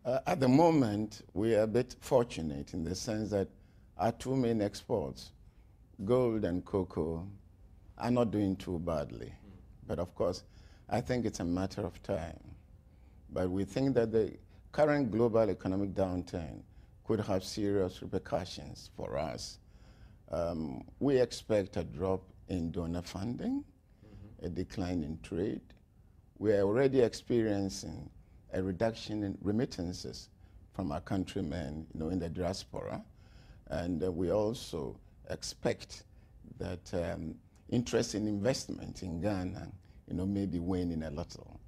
At the moment, we are a bit fortunate in the sense that our two main exports, gold and cocoa, are not doing too badly. But of course, I think it's a matter of time. But we think that the current global economic downturn could have serious repercussions for us. We expect a drop in donor funding, a decline in trade. We are already experiencing a reduction in remittances from our countrymen, in the diaspora. And we also expect that interest in investment in Ghana, may be waning a little.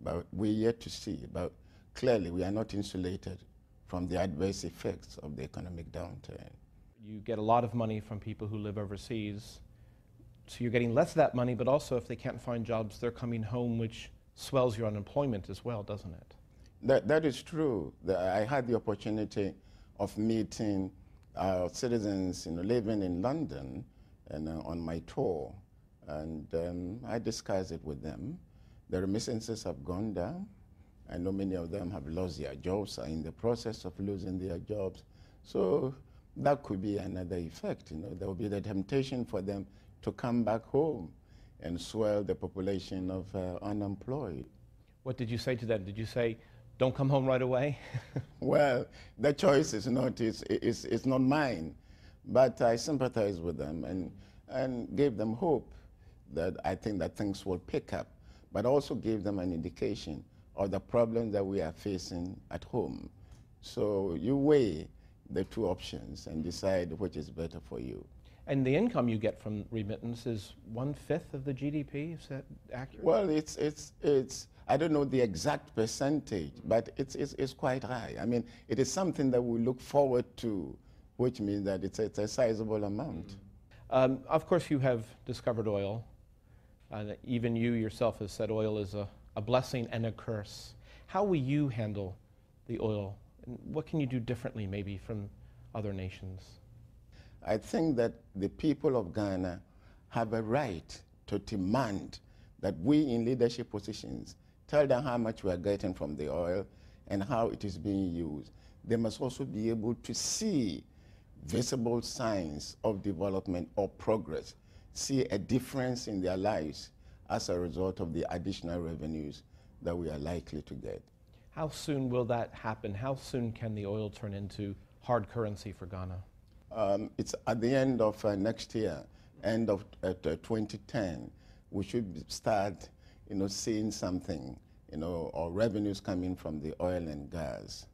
But we're yet to see. But clearly, we are not insulated from the adverse effects of the economic downturn. You get a lot of money from people who live overseas, so you're getting less of that money, but also if they can't find jobs, they're coming home, which swells your unemployment as well, doesn't it? That is true. I had the opportunity of meeting citizens living in London and on my tour, and I discussed it with them. The remittances have gone down. I know many of them have lost their jobs, are in the process of losing their jobs. So that could be another effect. There will be the temptation for them to come back home and swell the population of unemployed. What did you say to them? Did you say, don't come home right away? Well, the choice is not mine, but I sympathize with them and gave them hope that I think that things will pick up, but also gave them an indication of the problems that we are facing at home. So you weigh the two options and decide which is better for you. And the income you get from remittance is 1/5 of the GDP, is that accurate? Well, it's I don't know the exact percentage, but it's quite high. I mean, it is something that we look forward to, which means that it's a sizable amount. Of course, you have discovered oil. Even you yourself have said oil is a blessing and a curse. How will you handle the oil? And what can you do differently maybe from other nations? I think that the people of Ghana have a right to demand that we in leadership positions tell them how much we are getting from the oil and how it is being used. They must also be able to see visible signs of development or progress, see a difference in their lives as a result of the additional revenues that we are likely to get. How soon will that happen? How soon can the oil turn into hard currency for Ghana? It's at the end of next year, end of 2010, we should start, seeing something, or revenues coming from the oil and gas.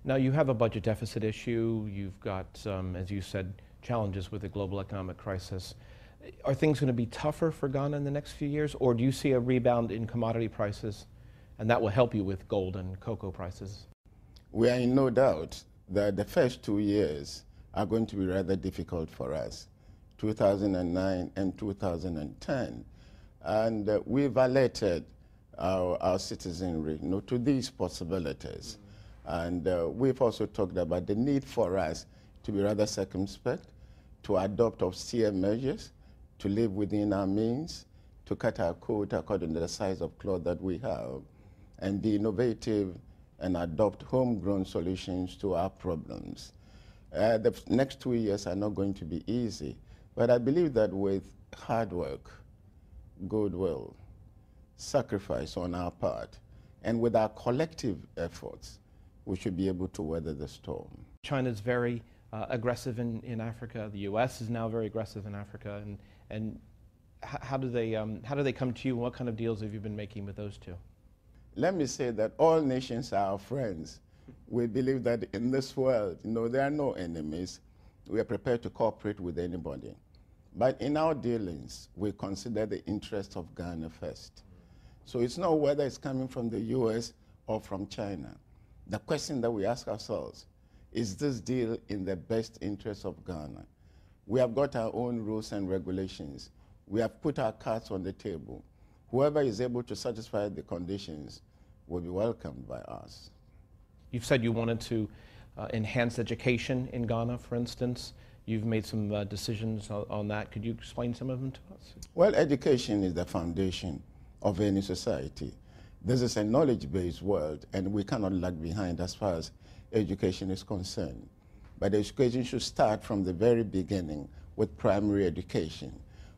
Now you have a budget deficit issue. You've got, as you said, challenges with the global economic crisis. Are things going to be tougher for Ghana in the next few years, or do you see a rebound in commodity prices, and that will help you with gold and cocoa prices? We are in no doubt that the first 2 years are going to be rather difficult for us, 2009 and 2010. And we've alerted our citizenry to these possibilities. And we've also talked about the need for us to be rather circumspect, to adopt austere measures, to live within our means, to cut our coat according to the size of cloth that we have, and be innovative and adopt homegrown solutions to our problems. The next 2 years are not going to be easy, but I believe that with hard work, goodwill, sacrifice on our part, and with our collective efforts, we should be able to weather the storm. China is very aggressive in Africa. The U.S. is now very aggressive in Africa. And how do they come to you? What kind of deals have you been making with those two? Let me say that all nations are our friends. We believe that in this world, there are no enemies. We are prepared to cooperate with anybody. But in our dealings, we consider the interests of Ghana first. So it's not whether it's coming from the U.S. or from China. The question that we ask ourselves, is this deal in the best interest of Ghana? We have got our own rules and regulations. We have put our cards on the table. Whoever is able to satisfy the conditions will be welcomed by us. You've said you wanted to enhance education in Ghana, for instance. You've made some decisions on that. Could you explain some of them to us? Well, education is the foundation of any society. This is a knowledge-based world, and we cannot lag behind as far as education is concerned. But education should start from the very beginning with primary education.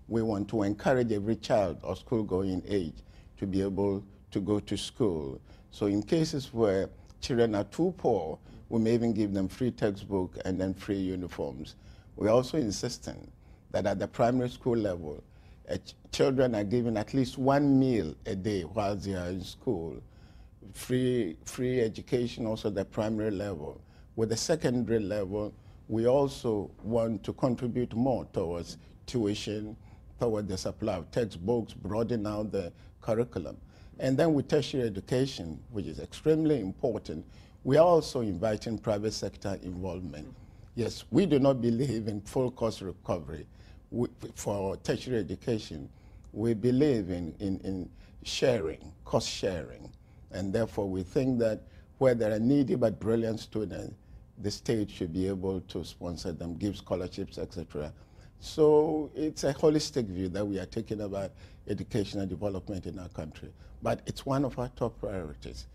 We want to encourage every child of school-going age to be able to go to school. So in cases where children are too poor, we may even give them free textbook and then free uniforms. We're also insisting that at the primary school level, children are given at least one meal a day while they are in school. Free education also at the primary level. With the secondary level, we also want to contribute more towards tuition, toward the supply of textbooks, broaden out the curriculum. And then with tertiary education, which is extremely important, we are also inviting private sector involvement. Yes, we do not believe in full cost recovery for tertiary education. We believe in sharing, cost sharing. And therefore, we think that where there are needy but brilliant students, the state should be able to sponsor them, give scholarships, etc. So it's a holistic view that we are taking about educational development in our country. But it's one of our top priorities.